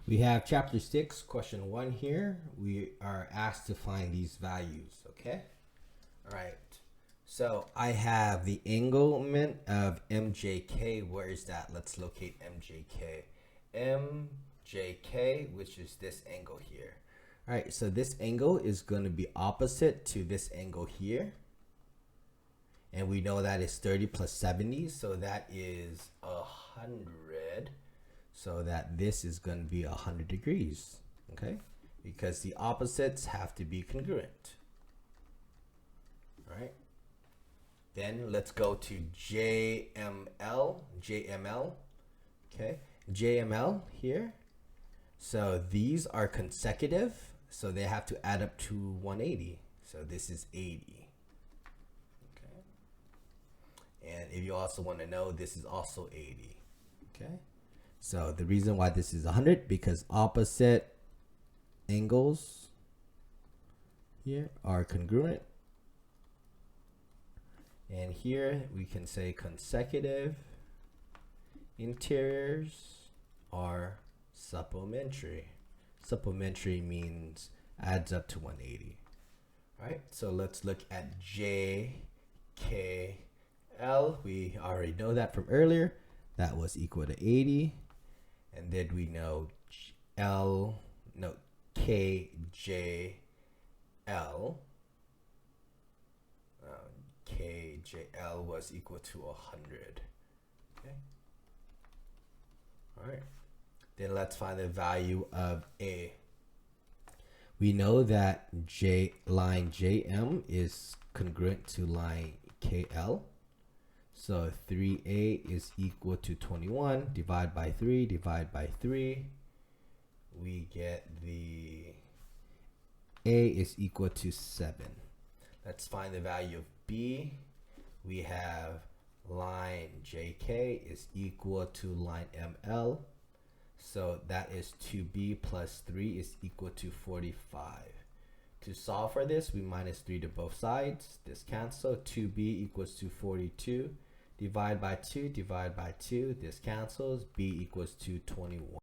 We have chapter 6, question 1 here. We are asked to find these values, okay? All right. So I have the anglement of MJK. Where is that? Let's locate MJK. MJK, which is this angle here. All right, so this angle is going to be opposite to this angle here. And we know that is 30 plus 70, so that is 100. So that this is going to be 100 degrees, okay? Because the opposites have to be congruent, right? Then let's go to JML, okay? JML here. So these are consecutive, so they have to add up to 180. So this is 80, okay? And if you also want to know, this is also 80, okay? So the reason why this is 100, because opposite angles here are congruent. And here we can say consecutive interiors are supplementary. Supplementary means adds up to 180. All right, so let's look at JKL. We already know that from earlier. That was equal to 80. And then we know KJL. KJL was equal to 100. Okay. All right. Then let's find the value of A. We know that line JM is congruent to line KL. So 3A is equal to 21. Divide by 3, divide by 3. We get the A is equal to 7. Let's find the value of B. We have line JK is equal to line ML. So that is 2B plus 3 is equal to 45. To solve for this, we minus 3 to both sides. This cancel. 2B equals to 42. Divide by 2, divide by 2. This cancels. B equals to 21.